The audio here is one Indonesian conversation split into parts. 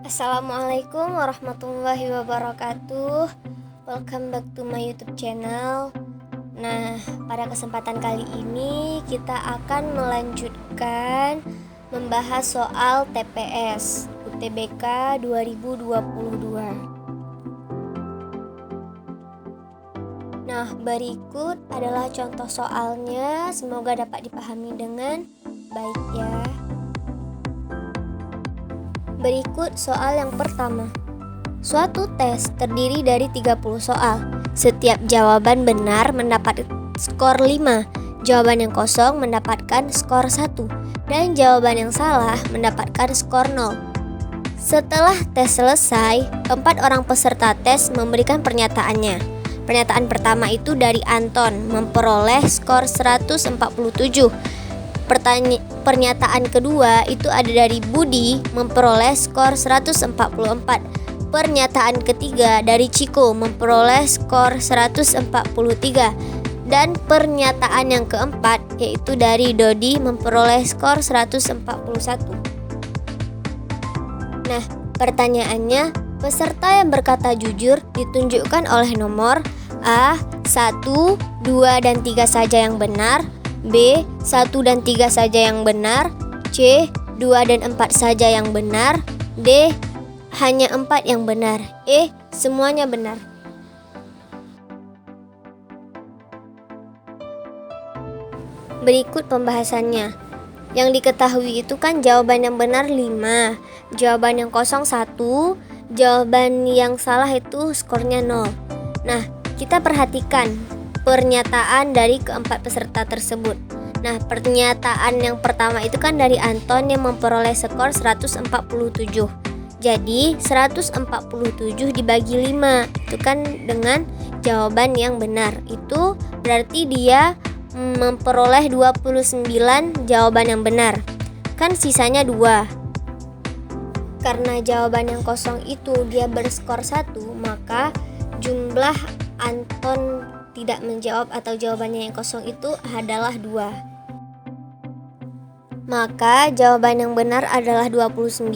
Assalamualaikum warahmatullahi wabarakatuh. Welcome back to my YouTube channel. Nah, pada kesempatan kali ini kita akan melanjutkan membahas soal TPS UTBK 2022. Nah, berikut adalah contoh soalnya. Semoga dapat dipahami dengan baik ya. Berikut soal yang pertama. Suatu tes terdiri dari 30 soal. Setiap jawaban benar mendapat skor 5, jawaban yang kosong mendapatkan skor 1, dan jawaban yang salah mendapatkan skor 0. Setelah tes selesai, 4 orang peserta tes memberikan pernyataannya. Pernyataan pertama itu dari Anton, memperoleh skor 147. Pernyataan kedua itu ada dari Budi, memperoleh skor 144. Pernyataan ketiga dari Ciko, memperoleh skor 143. Dan pernyataan yang keempat yaitu dari Dodi, memperoleh skor 141. Nah, pertanyaannya, peserta yang berkata jujur ditunjukkan oleh nomor A, 1, 2, dan 3 saja yang benar, B, 1 dan 3 saja yang benar, C, 2 dan 4 saja yang benar, D, hanya 4 yang benar, E, semuanya benar. Berikut pembahasannya. Yang diketahui itu kan jawaban yang benar 5, jawaban yang kosong 1, jawaban yang salah itu skornya 0. Nah, kita perhatikan pernyataan dari keempat peserta tersebut. Nah, pernyataan yang pertama itu kan dari Anton yang memperoleh skor 147. Jadi 147 dibagi 5 itu kan dengan jawaban yang benar. Itu berarti dia memperoleh 29 jawaban yang benar. Kan sisanya 2. Karena jawaban yang kosong itu dia berskor 1, maka jumlah Anton tidak menjawab atau jawabannya yang kosong itu adalah 2. Maka jawaban yang benar adalah 29,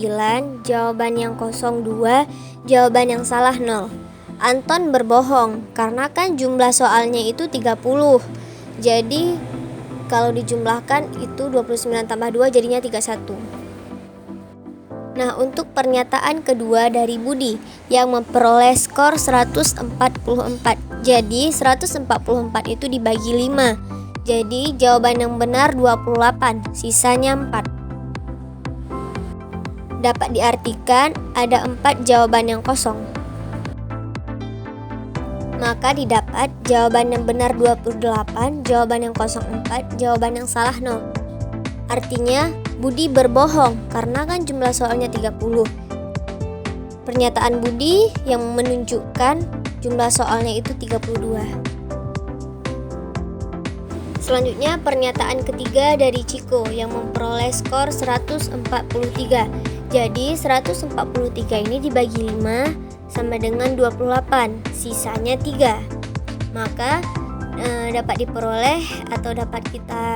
jawaban yang kosong 2, jawaban yang salah 0. Anton berbohong karena kan jumlah soalnya itu 30. Jadi kalau dijumlahkan itu 29 tambah 2 jadinya 31. Nah, untuk pernyataan kedua dari Budi yang memperoleh skor 144. Jadi 144 itu dibagi 5. Jadi jawaban yang benar 28, sisanya 4. Dapat diartikan ada 4 jawaban yang kosong. Maka didapat jawaban yang benar 28, jawaban yang kosong 4, jawaban yang salah 0. Artinya Budi berbohong karena kan jumlah soalnya 30. Pernyataan Budi yang menunjukkan jumlah soalnya itu 32. Selanjutnya pernyataan ketiga dari Ciko yang memperoleh skor 143. Jadi 143 ini dibagi 5 sama dengan 28, sisanya 3. Maka dapat diperoleh atau dapat kita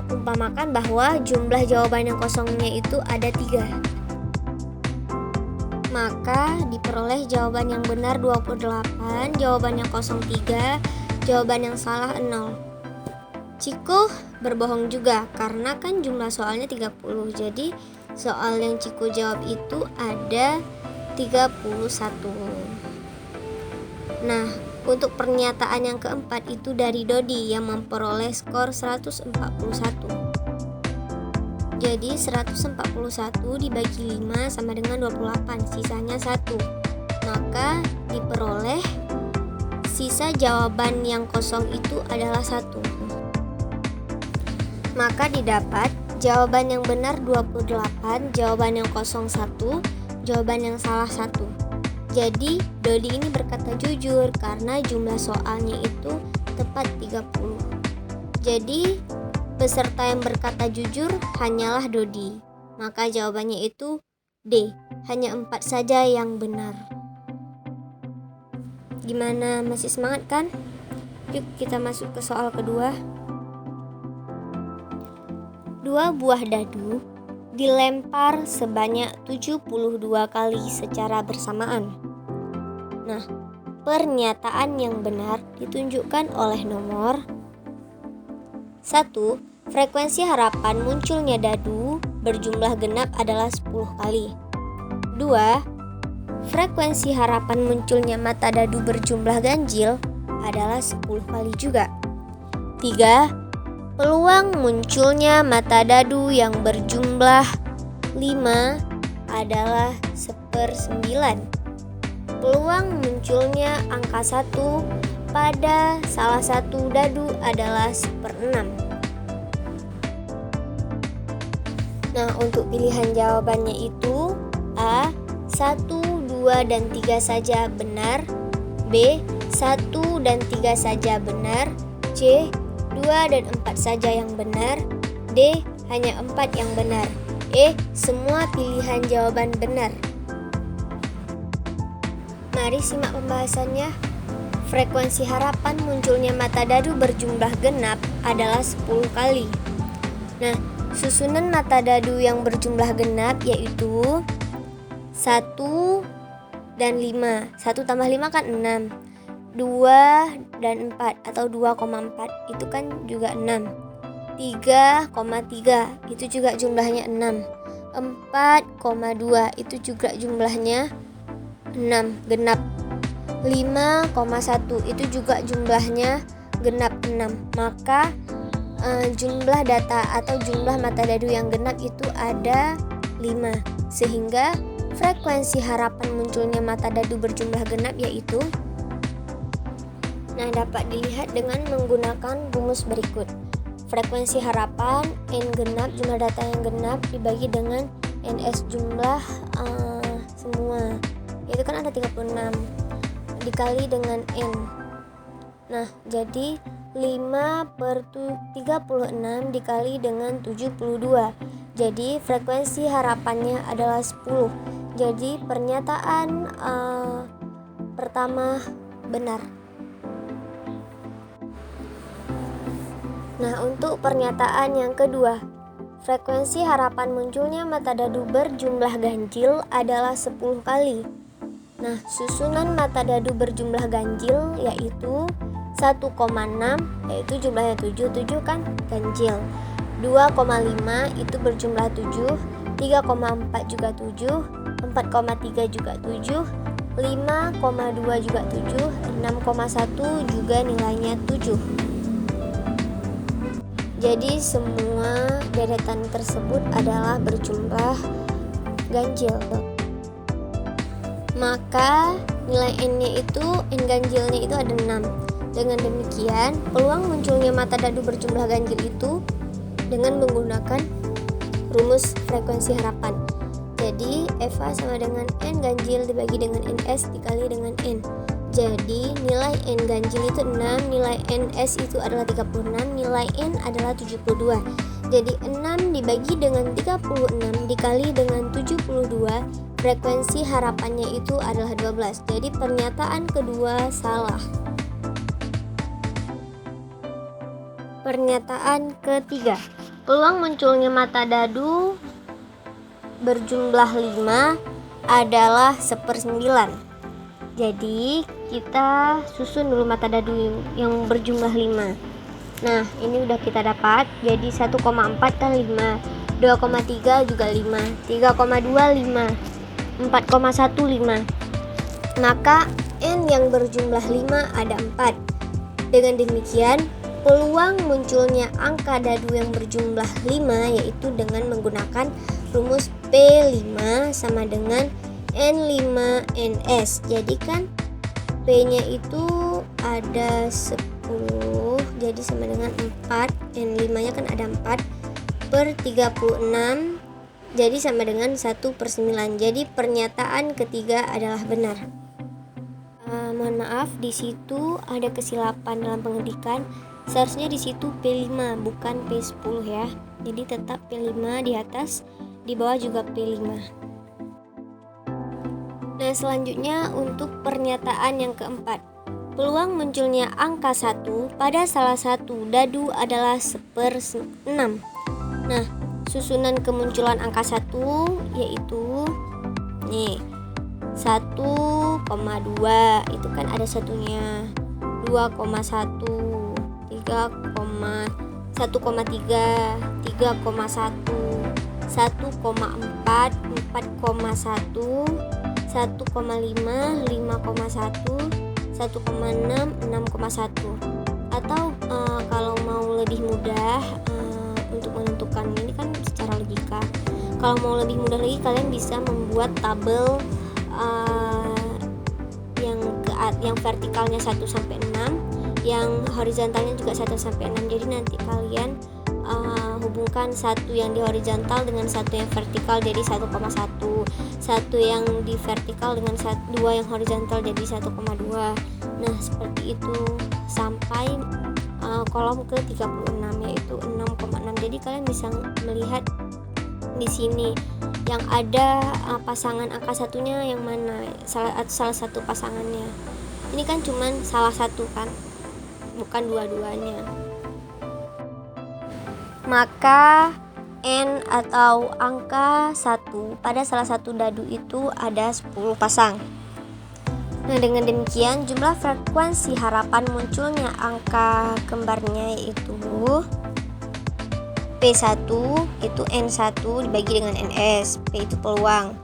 umpamakan bahwa jumlah jawaban yang kosongnya itu ada 3. Maka diperoleh jawaban yang benar 28, jawaban yang kosong 3, jawaban yang salah 0. Ciko berbohong juga karena kan jumlah soalnya 30. Jadi soal yang Ciko jawab itu ada 31. Nah, untuk pernyataan yang keempat itu dari Dodi yang memperoleh skor 141. Jadi 141 dibagi 5 sama dengan 28, sisanya 1. Maka diperoleh sisa jawaban yang kosong itu adalah 1. Maka didapat jawaban yang benar 28, jawaban yang kosong 1, jawaban yang salah 1. Jadi Dodi ini berkata jujur karena jumlah soalnya itu tepat 30. Jadi peserta yang berkata jujur hanyalah Dodi. Maka jawabannya itu D, hanya 4 saja yang benar. Gimana, masih semangat kan? Yuk kita masuk ke soal kedua. 2 buah dadu dilempar sebanyak 72 kali secara bersamaan. Nah, pernyataan yang benar ditunjukkan oleh nomor 1. Frekuensi harapan munculnya dadu berjumlah genap adalah 10 kali. 2. Frekuensi harapan munculnya mata dadu berjumlah ganjil adalah 10 kali juga. 3. Peluang munculnya mata dadu yang berjumlah 5 adalah 1/9. Peluang munculnya angka 1 pada salah satu dadu adalah 1/6. Nah, untuk pilihan jawabannya itu A. 1, 2, dan 3 saja benar. B. 1 dan 3 saja benar. C. 2 dan 4 saja yang benar. D. Hanya 4 yang benar. E. Semua pilihan jawaban benar. Mari simak pembahasannya. Frekuensi harapan munculnya mata dadu berjumlah genap adalah 10 kali. Nah, susunan mata dadu yang berjumlah genap yaitu 1 dan 5. 1 tambah 5 kan 6. 2 dan 4 atau 2,4 itu kan juga 6. 3,3 itu juga jumlahnya 6. 4,2 itu juga jumlahnya 6 genap. 5,1 itu juga jumlahnya genap 6. Maka jumlah data atau jumlah mata dadu yang genap itu ada 5. Sehingga frekuensi harapan munculnya mata dadu berjumlah genap yaitu dapat dilihat dengan menggunakan rumus berikut. Frekuensi harapan N genap jumlah data yang genap dibagi dengan NS jumlah semua. Itu kan ada 36 dikali dengan N. Nah, jadi 5/36 dikali dengan 72. Jadi frekuensi harapannya adalah 10. Jadi pernyataan pertama benar. Nah, untuk pernyataan yang kedua, frekuensi harapan munculnya mata dadu berjumlah ganjil adalah 10 kali. Nah, susunan mata dadu berjumlah ganjil yaitu 1,6 yaitu jumlahnya 7, 7 kan ganjil. 2,5 itu berjumlah 7, 3,4 juga 7, 4,3 juga 7, 5,2 juga 7, 6,1 juga nilainya 7. Jadi semua deretan tersebut adalah berjumlah ganjil. Maka nilai N-nya itu, N ganjilnya itu ada 6. Dengan demikian, peluang munculnya mata dadu berjumlah ganjil itu dengan menggunakan rumus frekuensi harapan. Jadi, Eva sama dengan N ganjil dibagi dengan NS dikali dengan N. Jadi, nilai N ganjil itu 6, nilai NS itu adalah 36, nilai N adalah 72. Jadi, 6 dibagi dengan 36 dikali dengan 72, frekuensi harapannya itu adalah 12. Jadi pernyataan kedua salah. Pernyataan ketiga, peluang munculnya mata dadu berjumlah 5 adalah 1/9. Jadi kita susun dulu mata dadu yang berjumlah 5. Nah, ini udah kita dapat. Jadi 1,4 kan 5, 2,3 juga 5, 3,2 5, 4,1 5. Maka N yang berjumlah 5 ada 4. Dengan demikian, peluang munculnya angka dadu yang berjumlah 5 yaitu dengan menggunakan rumus P5 sama dengan N5NS. Jadi kan P-nya itu ada 10, jadi sama dengan 4. N5-nya kan ada 4/36. Jadi sama dengan 1/9. Jadi pernyataan ketiga adalah benar. Mohon maaf, di situ ada kesilapan dalam pengetikan. Seharusnya di situ P5 bukan P10 ya. Jadi tetap P5 di atas, di bawah juga P5. Nah, selanjutnya untuk pernyataan yang keempat. Peluang munculnya angka 1 pada salah satu dadu adalah 1/6. Nah, susunan kemunculan angka 1 yaitu nih 1,2, itu kan ada satunya. 2,1, 3,1,3, 3,1, 1,4, 4,1, 1,5, 5,1, 1,6, 6,1. Atau kalau mau lebih mudah untuk menentukan ini kan secara logika. Kalau mau lebih mudah lagi, kalian bisa membuat tabel yang vertikalnya 1 sampai 6, yang horizontalnya juga 1 sampai 6. Jadi nanti kalian hubungkan satu yang di horizontal dengan satu yang vertikal jadi 1,1, satu yang di vertikal dengan 2 yang horizontal jadi 1,2. Nah, seperti itu sampai kolom ke 36 yaitu 6,6. Jadi kalian bisa melihat di sini yang ada pasangan angka satunya yang mana, salah satu pasangannya. Ini kan cuman salah satu kan, bukan dua-duanya. Maka N atau angka 1 pada salah satu dadu itu ada 10 pasang. Nah, dengan demikian jumlah frekuensi harapan munculnya angka kembarnya yaitu P1 itu N1 dibagi dengan NS. P itu peluang.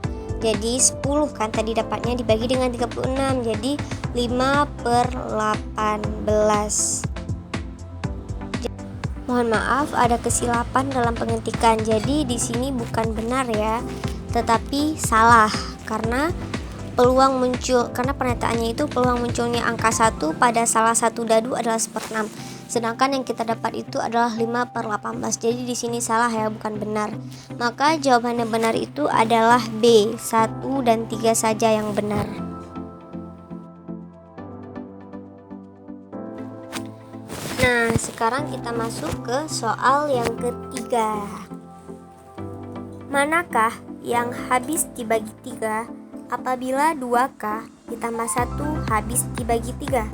Jadi 10 kan tadi dapatnya dibagi dengan 36, jadi 5/18. Mohon maaf ada kesilapan dalam pengetikan. Jadi di sini bukan benar ya, tetapi salah karena penyataannya itu peluang munculnya angka 1 pada salah satu dadu adalah 1/6. Sedangkan yang kita dapat itu adalah 5/18. Jadi di sini salah ya, bukan benar. Maka jawaban yang benar itu adalah B, 1 dan 3 saja yang benar. Nah, sekarang kita masuk ke soal yang ketiga. Manakah yang habis dibagi 3 apabila 2K ditambah 1 habis dibagi 3?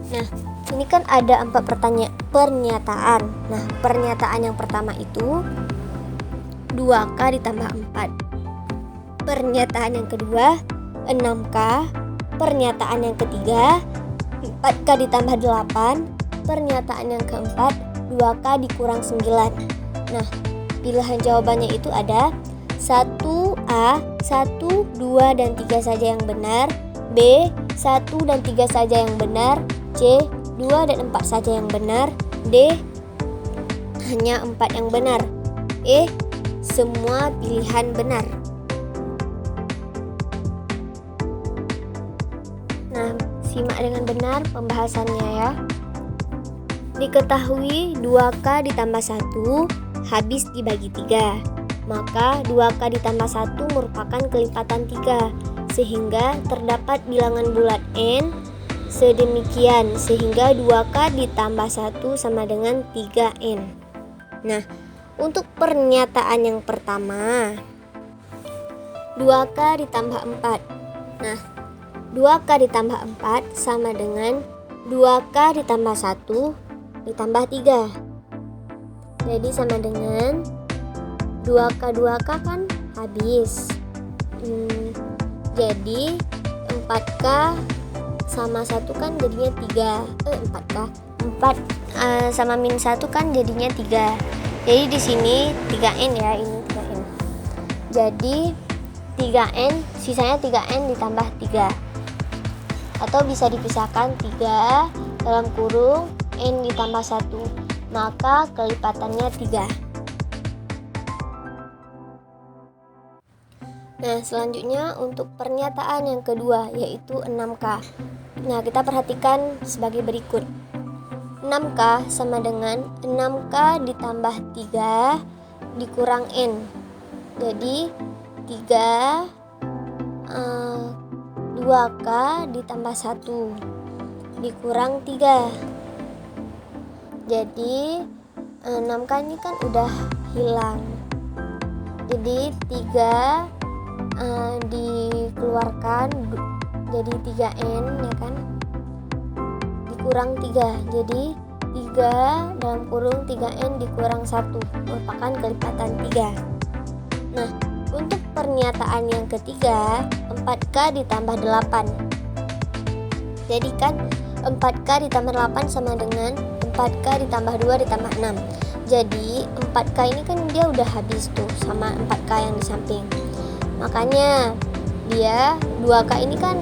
Nah, ini kan ada 4 pernyataan. Nah, pernyataan yang pertama itu 2K ditambah 4. Pernyataan yang kedua 6K. Pernyataan yang ketiga 4K ditambah 8. Pernyataan yang keempat 2K dikurang 9. Nah, pilihan jawabannya itu ada 1A, 1, 2, dan 3 saja yang benar. B, 1 dan 3 saja yang benar. C, 2 dan 4 saja yang benar. D, hanya 4 yang benar. E, semua pilihan benar. Nah, simak dengan benar pembahasannya ya. Diketahui 2K ditambah 1 habis dibagi 3. Maka 2K ditambah 1 merupakan kelipatan 3. Sehingga terdapat bilangan bulat N sedemikian. Sehingga 2K ditambah 1 sama dengan 3N. Nah, untuk pernyataan yang pertama 2K ditambah 4. Nah, 2K ditambah 4 sama dengan 2K ditambah 1 ditambah 3. Jadi sama dengan 2K kan habis. Jadi 4K sama 1 kan jadinya 3. 4K. 4 sama min 1 kan jadinya 3. Jadi di sini 3N ya, ini 3N. Jadi 3N, sisanya 3N ditambah 3. Atau bisa dipisahkan 3 dalam kurung N ditambah 1, maka kelipatannya 3. Nah, selanjutnya untuk pernyataan yang kedua yaitu 6K. Nah, kita perhatikan sebagai berikut. 6K sama dengan 6K ditambah 3 dikurang N. Jadi 2K ditambah 1 dikurang 3. Jadi 6K ini kan udah hilang. Jadi 3 dikeluarkan jadi 3N ya kan, dikurang 3 jadi 3 dalam kurung 3N dikurang 1 merupakan kelipatan 3. Nah, untuk pernyataan yang ketiga, 4K ditambah 8. Jadi kan 4K ditambah 8 sama dengan 4K ditambah 2 ditambah 6. Jadi 4K ini kan dia udah habis tuh sama 4K yang di samping. Makanya dia 2K ini kan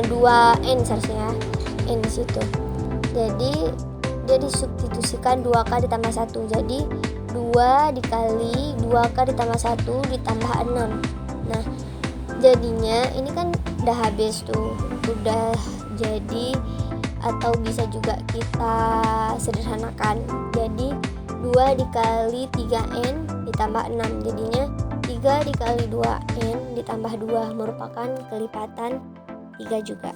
2N seharusnya, N di situ. Jadi dia disubstitusikan 2K ditambah 1. Jadi 2 dikali 2K ditambah 1 ditambah 6. Nah, jadinya ini kan udah habis tuh. Udah jadi, atau bisa juga kita sederhanakan. Jadi 2 dikali 3N ditambah 6. Jadinya 3 dikali 2N ditambah 2 merupakan kelipatan 3 juga.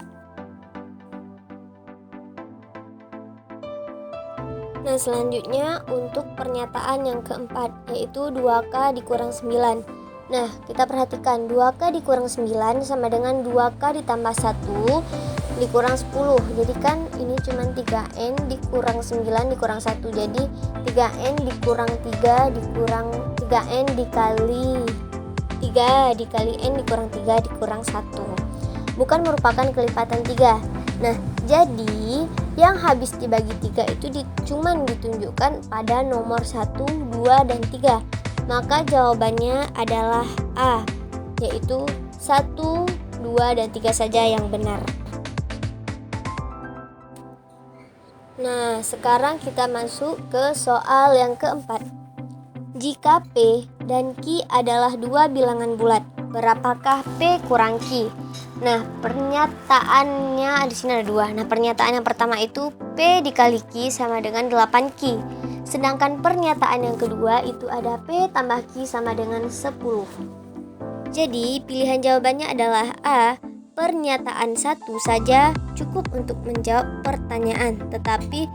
Nah, selanjutnya untuk pernyataan yang keempat, yaitu 2K dikurang 9. Nah, kita perhatikan 2K dikurang 9 sama dengan 2K ditambah 1 dikurang 10. Jadi kan ini cuma 3N dikurang 9 dikurang 1. Jadi 3N dikurang 3 dikurang 3N dikali 3 dikali N dikurang 3 dikurang 1. Bukan merupakan kelipatan 3. Nah, jadi yang habis dibagi 3 itu cuman ditunjukkan pada nomor 1, 2, dan 3. Maka jawabannya adalah A, yaitu 1, 2, dan 3 saja yang benar. Nah, sekarang kita masuk ke soal yang keempat. Jika P dan Q adalah dua bilangan bulat, berapakah P kurang Q? Nah, pernyataannya di sini ada dua. Nah, pernyataan yang pertama itu P dikali Q sama dengan 8Q. Sedangkan pernyataan yang kedua itu ada P tambah Q sama dengan 10. Jadi, pilihan jawabannya adalah A. Pernyataan 1 saja cukup untuk menjawab pertanyaan, tetapi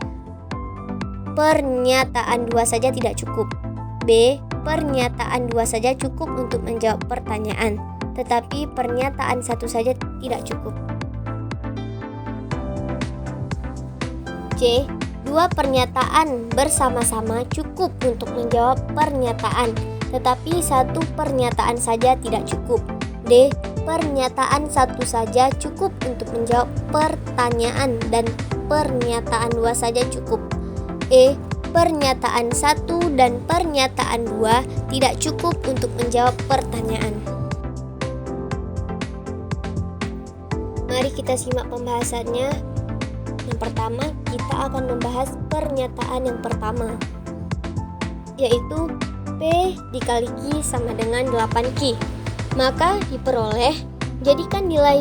pernyataan 2 saja tidak cukup. B. Pernyataan 2 saja cukup untuk menjawab pertanyaan, tetapi pernyataan 1 saja tidak cukup. C. Dua pernyataan bersama-sama cukup untuk menjawab pernyataan, tetapi satu pernyataan saja tidak cukup. D. Pernyataan 1 saja cukup untuk menjawab pertanyaan dan pernyataan 2 saja cukup. E. Pernyataan 1 dan pernyataan 2 tidak cukup untuk menjawab pertanyaan. Mari kita simak pembahasannya. Yang pertama, kita akan membahas pernyataan yang pertama, yaitu P dikali Q sama dengan 8Q. Maka diperoleh, jadikan nilai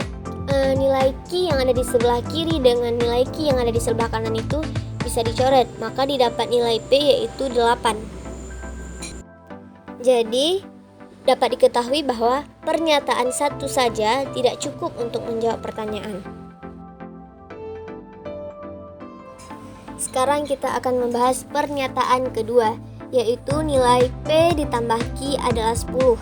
Q yang ada di sebelah kiri dengan nilai Q yang ada di sebelah kanan itu bisa dicoret, maka didapat nilai P yaitu 8. Jadi dapat diketahui bahwa pernyataan 1 saja tidak cukup untuk menjawab pertanyaan. Sekarang kita akan membahas pernyataan kedua, yaitu nilai P ditambah Q adalah 10.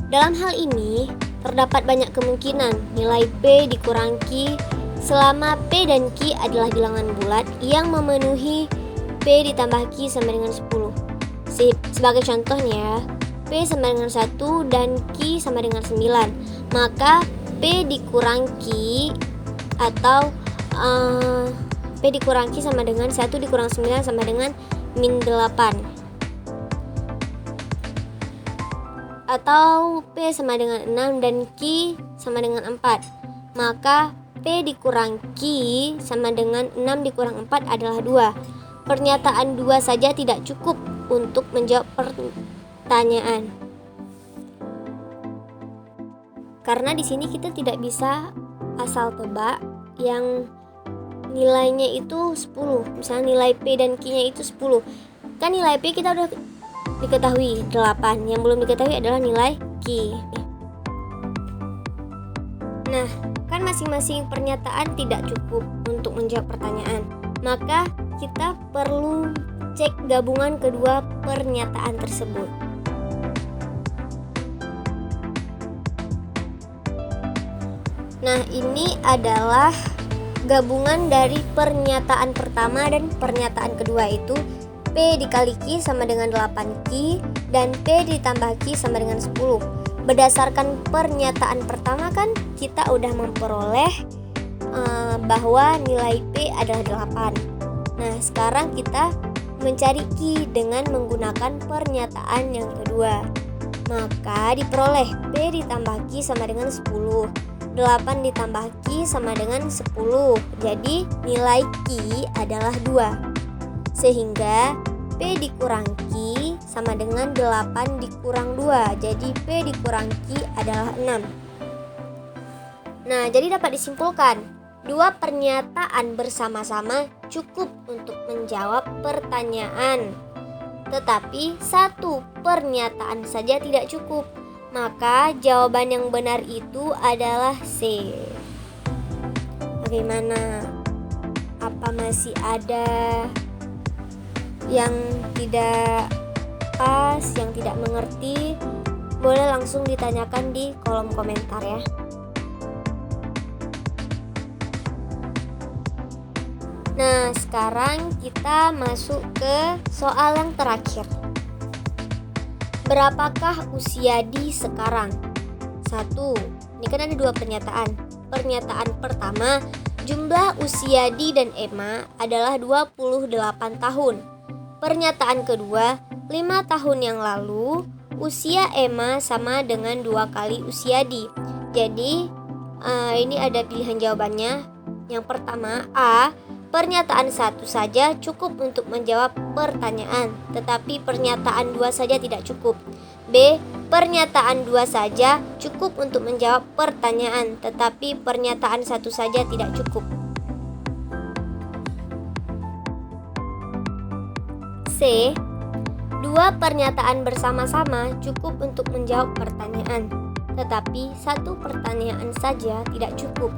Dalam hal ini, terdapat banyak kemungkinan nilai P dikurang Q selama P dan Q adalah bilangan bulat yang memenuhi P ditambah Q sama dengan 10. Sebagai contohnya, P sama dengan 1 dan Q sama dengan 9. Maka P dikurang Q atau P dikurang Q sama dengan 1 dikurang 9 sama dengan min 8. Atau P sama dengan 6 dan Q sama dengan 4. Maka P dikurang Q sama dengan 6 dikurang 4 adalah 2. Pernyataan 2 saja tidak cukup untuk menjawab pertanyaan. Karena di sini kita tidak bisa asal tebak yang nilainya itu 10. Misalnya nilai P dan Q-nya itu 10. Kan nilai P kita udah diketahui 8, yang belum diketahui adalah nilai Q. Nah, kan masing-masing pernyataan tidak cukup untuk menjawab pertanyaan. Maka kita perlu cek gabungan kedua pernyataan tersebut. Nah, ini adalah gabungan dari pernyataan pertama dan pernyataan kedua itu P dikali Q sama dengan 8Q dan P ditambah Q sama dengan 10. Berdasarkan pernyataan pertama kan kita udah memperoleh bahwa nilai P adalah 8. Nah, sekarang kita mencari Q dengan menggunakan pernyataan yang kedua. Maka diperoleh P ditambah Q sama dengan 10. 8 ditambah Q sama dengan 10. Jadi nilai Q adalah 2. Sehingga P dikurang Q sama dengan 8 dikurang 2. Jadi P dikurang Q adalah 6. Nah, jadi dapat disimpulkan, dua pernyataan bersama-sama cukup untuk menjawab pertanyaan. Tetapi satu pernyataan saja tidak cukup. Maka jawaban yang benar itu adalah C. Bagaimana? Apa masih ada yang tidak pas, yang tidak mengerti? Boleh langsung ditanyakan di kolom komentar ya. Nah, sekarang kita masuk ke soal yang terakhir. Berapakah usia Di sekarang? 1. Ini kan ada dua pernyataan. Pernyataan pertama, jumlah usia Di dan Emma adalah 28 tahun. Pernyataan kedua, 5 tahun yang lalu, usia Emma sama dengan 2 kali usia Di. Jadi, ini ada pilihan jawabannya. Yang pertama, A. Pernyataan 1 saja cukup untuk menjawab pertanyaan, tetapi pernyataan 2 saja tidak cukup. B. Pernyataan 2 saja cukup untuk menjawab pertanyaan, tetapi pernyataan 1 saja tidak cukup. C. 2 pernyataan bersama-sama cukup untuk menjawab pertanyaan, tetapi 1 pertanyaan saja tidak cukup.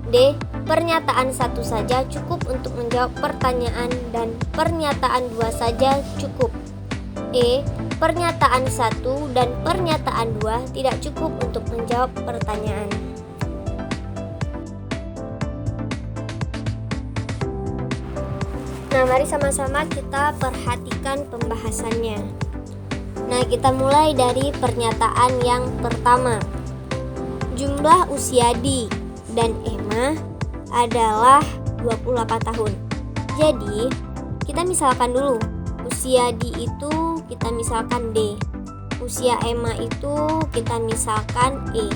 D. Pernyataan 1 saja cukup untuk menjawab pertanyaan dan pernyataan 2 saja cukup. E. Pernyataan 1 dan pernyataan 2 tidak cukup untuk menjawab pertanyaan. Nah, mari sama-sama kita perhatikan pembahasannya. Nah, kita mulai dari pernyataan yang pertama. Jumlah usia Di dan Emma adalah 28 tahun. Jadi, kita misalkan dulu. Usia Di itu kita misalkan D. Usia Emma itu kita misalkan E.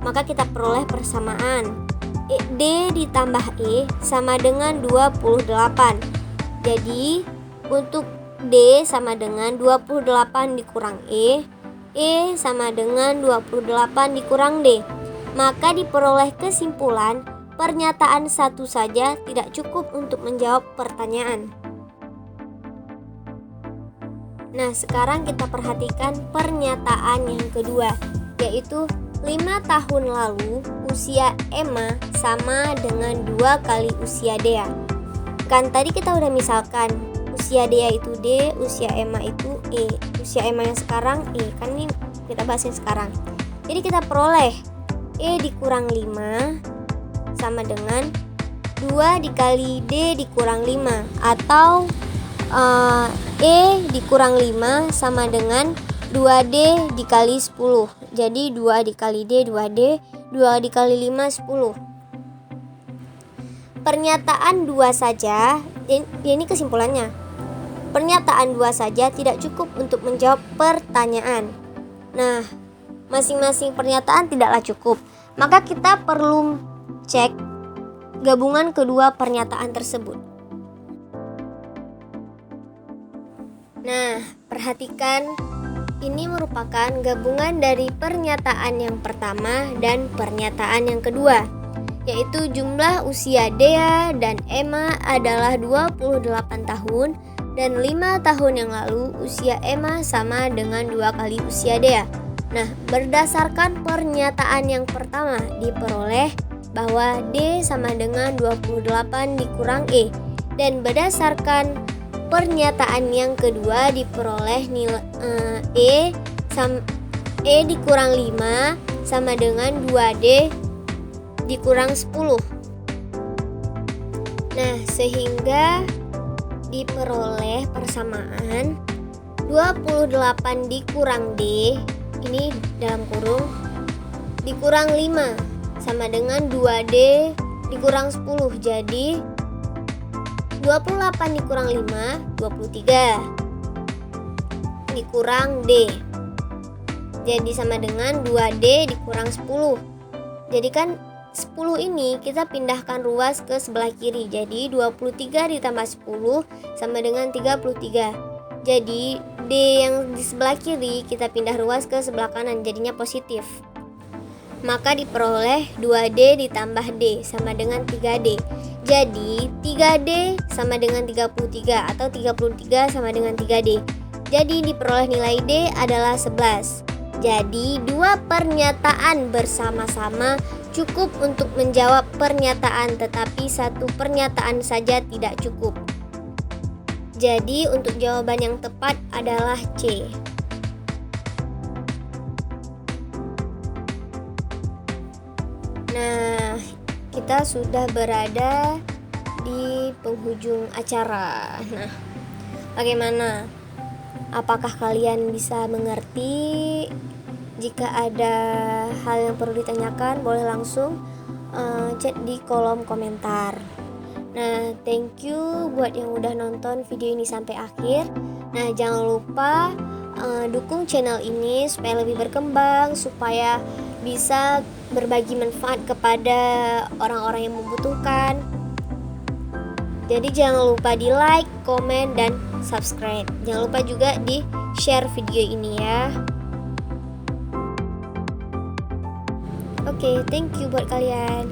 Maka kita peroleh persamaan. D ditambah E sama dengan 28. Jadi, untuk D sama dengan 28 dikurang E sama dengan 28 dikurang D. Maka diperoleh kesimpulan pernyataan 1 saja tidak cukup untuk menjawab pertanyaan. Nah, sekarang kita perhatikan pernyataan yang kedua, yaitu 5 tahun lalu usia Emma sama dengan 2 kali usia Dea. Kan tadi kita udah misalkan usia Dea itu D, usia Emma itu E. Usia Emma yang sekarang E, kan ini kita bahas yang sekarang. Jadi kita peroleh E dikurang 5 sama dengan 2 dikali D dikurang 5, atau E dikurang 5 sama dengan 2D dikali 10. Jadi 2 dikali D 2D, 2 dikali 5 10. Pernyataan 2 saja, ini kesimpulannya. Pernyataan 2 saja tidak cukup untuk menjawab pertanyaan. Nah, masing-masing pernyataan tidaklah cukup. Maka kita perlu cek gabungan kedua pernyataan tersebut. Nah, perhatikan, ini merupakan gabungan dari pernyataan yang pertama dan pernyataan yang kedua, yaitu jumlah usia Dea dan Emma adalah 28 tahun dan 5 tahun yang lalu usia Emma sama dengan 2 kali usia Dea. Nah, berdasarkan pernyataan yang pertama diperoleh bahwa D sama dengan 28 dikurang E, dan berdasarkan pernyataan yang kedua diperoleh nilai E dikurang 5 sama dengan 2D dikurang 10. Nah, sehingga diperoleh persamaan 28 dikurang D, ini dalam kurung, dikurang 5 sama dengan 2D dikurang 10. Jadi 28 dikurang 5, 23 dikurang D. Jadi sama dengan 2D dikurang 10. Jadi kan 10 ini kita pindahkan ruas ke sebelah kiri. Jadi 23 ditambah 10 sama dengan 33. Jadi D yang di sebelah kiri kita pindah ruas ke sebelah kanan, jadinya positif. Maka diperoleh 2D ditambah D sama dengan 3D. Jadi 3D sama dengan 33 atau 33 sama dengan 3D. Jadi diperoleh nilai D adalah 11. Jadi dua pernyataan bersama-sama cukup untuk menjawab pernyataan, tetapi satu pernyataan saja tidak cukup. Jadi untuk jawaban yang tepat adalah C. Nah, kita sudah berada di penghujung acara. Nah, bagaimana? Apakah kalian bisa mengerti? Jika ada hal yang perlu ditanyakan, boleh langsung chat di kolom komentar. Nah, thank you buat yang udah nonton video ini sampai akhir. Nah, jangan lupa dukung channel ini supaya lebih berkembang, supaya bisa berbagi manfaat kepada orang-orang yang membutuhkan. Jadi jangan lupa di like, komen, dan subscribe. Jangan lupa juga di share video ini ya. Oke, thank you buat kalian.